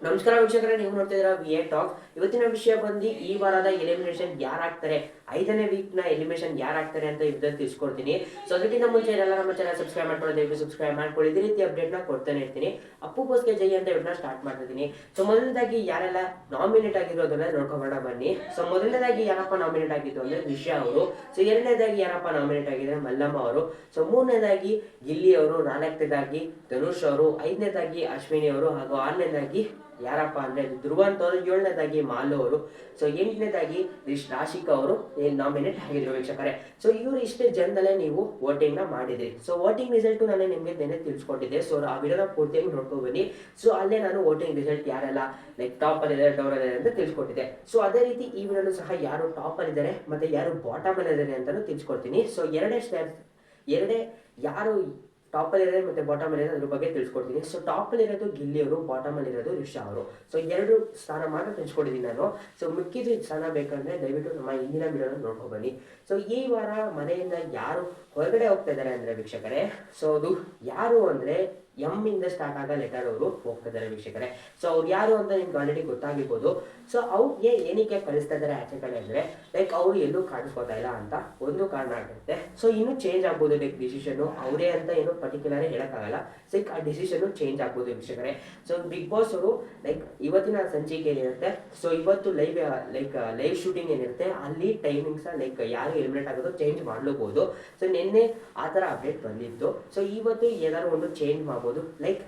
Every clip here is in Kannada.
ನಮಸ್ಕಾರ ವೀಕ್ಷಕರೇ, ನೀವು ನೋಡ್ತಿದ್ದೀರಾ ವಿ ಎ ಟಾಕ್. ಇವತ್ತಿನ ವಿಷಯ ಬಂದು ಈ ವಾರದ ಎಲಿಮಿನೇಷನ್ ಯಾರಾಗ್ತಾರೆ, 5ನೇ ವೀಕ್ ನ ಎಲಿಮಿನೇಷನ್ ಯಾರಾಗ್ತಾರೆ ಅಂತ ಇದ್ದಲ್ಲಿ ತಿಳಿಸ್ಕೊಡ್ತೀನಿ. ಸೊ ಅದಕ್ಕಿಂತ ಮುಂಚೆ ಎಲ್ಲ ನಮ್ಮ ಚಾನಲ್ ಸಬ್ಸ್ಕ್ರೈಬ್ ಮಾಡ್ಕೊಳ್ಳಿ, ದಯವಿಟ್ಟು ಸಬ್ಸ್ಕ್ರೈಬ್ ಮಾಡ್ಕೊಳ್ಳಿ. ಇದೇ ರೀತಿ ಅಪ್ಡೇಟ್ ನ ಕೊಡ್ತಾನೆ ಇರ್ತೀನಿ. ಅಪ್ಪು ಬೋಸ್ಗೆ ಜೈ ಅಂತ ಇವನ್ನ ಸ್ಟಾರ್ಟ್ ಮಾಡ್ತಿದ್ದೀನಿ. ಸೊ ಮೊದಲನೇದಾಗಿ ಯಾರೆಲ್ಲ ನಾಮಿನೇಟ್ ಆಗಿರೋದನ್ನ ನೋಡ್ಕೊಂಬೋಣ ಬನ್ನಿ. ಸೊ ಮೊದಲನೇದಾಗಿ ಯಾರಪ್ಪ ನಾಮಿನೇಟ್ ಆಗಿದ್ದು ಅಂದ್ರೆ ವಿಷಯ ಅವರು. ಸೊ ಎರಡನೇದಾಗಿ ಯಾರಪ್ಪ ನಾಮಿನೇಟ್ ಆಗಿದ್ರೆ ಮಲ್ಲಮ್ಮ ಅವರು. ಸೊ ಮೂರನೇದಾಗಿ ಗಿಲ್ಲಿ ಅವರು, ನಾಲ್ಕನೇದಾಗಿ ಧನುಷ್ ಅವರು, ಐದನೇದಾಗಿ ಅಶ್ವಿನಿ ಅವರು, ಹಾಗೂ ಆರನೇದಾಗಿ ಯಾರಪ್ಪ ಅಂದ್ರೆ ಧ್ರುವಂತ್ ಅವರು, ಏಳನೇದಾಗಿ ಮಾಲು ಅವರು, ಸೊ ಎಂಟನೇದಾಗಿ ರಾಶಿಕಾ ಅವರು ನಾಮಿನೇಟ್ ಆಗಿದ್ರು ವೀಕ್ಷಕರೇ. ಸೊ ಇವರು ಇಷ್ಟೇ ಜನದಲ್ಲೇ ನೀವು ವೋಟಿಂಗ್ ನ ಮಾಡಿದ್ರಿ. ಸೊ ವೋಟಿಂಗ್ ರಿಸಲ್ಟ್ ನಾನು ನಿಮಗೆ ನೆನೆ ತಿಳಿಸ್ಕೊಟ್ಟಿದ್ದೆ. ಸೊ ಆ ವಿಡಿಯೋನ ಪೂರ್ತಿಯಾಗಿ ನೋಡ್ಕೊಂಡು ಬನ್ನಿ. ಸೊ ಅಲ್ಲೇ ನಾನು ವೋಟಿಂಗ್ ರಿಸಲ್ಟ್ ಯಾರೆಲ್ಲ ಲೈಕ್ ಟಾಪ್ ಅಲ್ಲಿ ಇದ್ದಾರೆ, ಡೌನ್ ಅಲ್ಲಿ ಅಂತ ತಿಳಿಸ್ಕೊಟ್ಟಿದ್ದೆ. ಸೊ ಅದೇ ರೀತಿ ಈ ವಿಡಿಯೋನು ಸಹ ಯಾರು ಟಾಪ್ ಅಲ್ಲಿ ಇದ್ದಾರೆ ಮತ್ತೆ ಯಾರು ಬಾಟಮ್ ಅಲ್ಲಿ ಇದ್ದಾರೆ ಅಂತಾನು ತಿಳಿಸ್ಕೊಡ್ತೀನಿ. ಸೊ ಎರಡೇ ಯಾರು ಟಾಪ್ ಅಲ್ಲಿ ಇರೋದು ಮತ್ತೆ ಬಾಟಮ್ ಅಲ್ಲಿ ಅದ್ರ ಬಗ್ಗೆ ತಿಳಿಸ್ಕೊಡ್ತೀನಿ. ಸೊ ಟಾಪ್ ಅಲ್ಲಿ ಇರೋದು ಗಿಲ್ಲಿ ಅವರು, ಬಾಟಮ್ ಅಲ್ಲಿ ಇರೋದು ರಿಷಾ ಅವರು. ಸೊ ಎರಡು ಸ್ಥಾನ ಮಾತ್ರ ತಿಳಿಸ್ಕೊಟ್ಟಿದ್ದೀನಿ ನಾನು. ಸೊ ಮಿಕ್ಕಿದ ಸ್ಥಾನ ಬೇಕಂದ್ರೆ ದಯವಿಟ್ಟು ನಮ್ಮ ಹಿಂದಿನ ವಿಡಿಯೋನ ನೋಡ್ಕೊಂಡು ಬನ್ನಿ. ಸೊ ಈ ವಾರ ಮನೆಯಿಂದ ಯಾರು ಹೊರಗಡೆ ಹೋಗ್ತಾ ಇದ್ದಾರೆ ಅಂದ್ರೆ ವೀಕ್ಷಕರೇ, ಸೊ ಅದು ಯಾರು ಅಂದ್ರೆ ಎಂ ಇಂದ ಸ್ಟಾರ್ಟ್ ಆಗ ಲೆಟರ್ ಅವರು ಹೋಗ್ತಾ ಇದ್ದಾರೆ ವೀಕ್ಷಕರೇ. ಸೊ ಅವ್ರು ಯಾರು ಅಂತ ನಿಮ್ಗೆ ಆಲ್ರೆಡಿ ಗೊತ್ತಾಗಿರ್ಬೋದು. ಸೊ ಅವ್ರಿಗೆ ಏನಕ್ಕೆ ಕಳಿಸ್ತಾ ಇದ್ದಾರೆ ಆಚೆ ಕಡೆ ಅಂದ್ರೆ ಲೈಕ್ ಅವ್ರು ಎಲ್ಲೂ ಕಾಣಿಸ್ಕೋತಾ ಇಲ್ಲ ಅಂತ ಒಂದು ಕಾರಣ ಆಗಿರುತ್ತೆ. ಸೊ ಇನ್ನೂ ಚೇಂಜ್ ಆಗ್ಬೋದು ಲೈಕ್ ಡಿಸಿಷನ್, ಅವರೇ ಅಂತ ಏನು ಪರ್ಟಿಕ್ಯುಲರ್ ಹೇಳಕ್ಕಾಗಲ್ಲ. ಸೊ ಆ ಡಿಸಿಷನ್ ಚೇಂಜ್ ಆಗ್ಬೋದು ವೀಕ್ಷಕರೇ. ಸೊ ಬಿಗ್ ಬಾಸ್ ಅವರು ಲೈಕ್ ಇವತ್ತಿನ ಸಂಚಿಕೆ ಏನಿರುತ್ತೆ, ಸೊ ಇವತ್ತು ಲೈವ್ ಶೂಟಿಂಗ್ ಏನಿರುತ್ತೆ ಅಲ್ಲಿ ಟೈಮಿಂಗ್ಸ್ ಲೈಕ್ ಯಾರು ಎಲಿಮಿನೇಟ್ ಆಗೋದು ಚೇಂಜ್ ಮಾಡ್ಲೂಬಹುದು. ಸೊ ನಿನ್ನೆ ಆ ಥರ ಅಪ್ಡೇಟ್ ಬಂದಿತ್ತು. ಸೊ ಇವತ್ತು ಏನಾದ್ರು ಒಂದು ಚೇಂಜ್ ಮಾಡ್ಬೋದು. ಲೈಕ್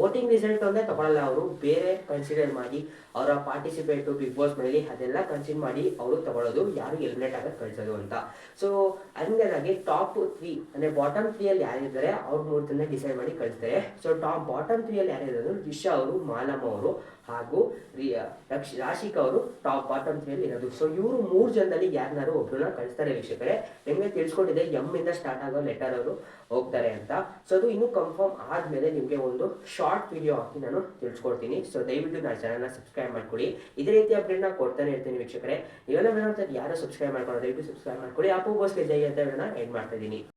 ವೋಟಿಂಗ್ ರಿಸಲ್ಟ್ ಅಂದ್ರೆ ತಗೊಳ್ಳಲ್ಲ, ಅವರು ಬೇರೆ ಕನ್ಸಿಡರ್ ಮಾಡಿ ಅವರ ಪಾರ್ಟಿಸಿಪೇಟ್ ಬಿಗ್ ಬಾಸ್ ಮನೇಲಿ ಅದೆಲ್ಲ ಕನ್ಸಿಡರ್ ಮಾಡಿ ಅವರು ತಗೊಳ್ಳೋದು ಯಾರು ಎಲಿಮಿನೇಟ್ ಆಗೋದು ಕಳಿಸೋದು ಅಂತ. ಸೊ ಹಂಗಾಗಿ ಟಾಪ್ 3 ಅಂದ್ರೆ ಬಾಟಮ್ 3 ಅಲ್ಲಿ ಯಾರಿದ್ದಾರೆ ಅವ್ರ 3 ಜನ ಡಿಸೈಡ್ ಮಾಡಿ ಕಳಿಸ್ತಾರೆ. ಸೊ ಬಾಟಮ್ 3 ಅಲ್ಲಿ ಯಾರಿರೋದು ರಿಷಾ ಅವರು, ಮಾಲಮ್ಮ ಅವರು ಹಾಗೂ ರಾಶಿಕಾ ಅವರು ಬಾಟಮ್ 3 ಅಲ್ಲಿ ಇರೋದು. ಸೊ ಇವರು 3 ಜನದಲ್ಲಿ ಯಾರನ್ನಾರು ಒಬ್ಬರನ್ನ ಕಳಿಸ್ತಾರೆ ವೀಕ್ಷಕರೇ. ನಿಮಗೆ ತಿಳಿಸ್ಕೊಟ್ಟಿದೆ ಎಂ ಇಂದ ಸ್ಟಾರ್ಟ್ ಆಗೋ ಲೆಟರ್ ಅವರು ಹೋಗ್ತಾರೆ ಅಂತ. ಸೊ ಅದು ಇನ್ನೂ ಕನ್ಫರ್ಮ್ ಆದ್ಮೇಲೆ ನಿಮಗೆ ಒಂದು ಶಾರ್ಟ್ ವಿಡಿಯೋ ಹಾಕಿ ನಾನು ತಿಳಿಸ್ಕೊಡ್ತೀನಿ. ಸೊ ದಯವಿಟ್ಟು ನನ್ನ ಚಾನಲ್ನ ಸಬ್ಸ್ಕ್ರೈಬ್ ಮಾಡ್ಕೊಳ್ಳಿ. ಇದೇ ರೀತಿ ಅಪ್ಡೇಟ್ನ ಕೊಡ್ತಾನೆ ಇರ್ತೀನಿ ವೀಕ್ಷಕರೇ. ನೀವೆಲ್ಲ ಯಾರು ಸಬ್ಸ್ಕ್ರೈಬ್ ಮಾಡ್ಕೊಳ್ಳೋ ದಯವಿಟ್ಟು ಸಬ್ಸ್ಕ್ರೈಬ್ ಮಾಡ್ಕೊಳ್ಳಿ. ಅಪ್ಪು ಬೋಸ್ಗೆ ಜೈ ಅಂತ ಎಂಡ್ ಮಾಡ್ತಾ ಇದ್ದೀನಿ.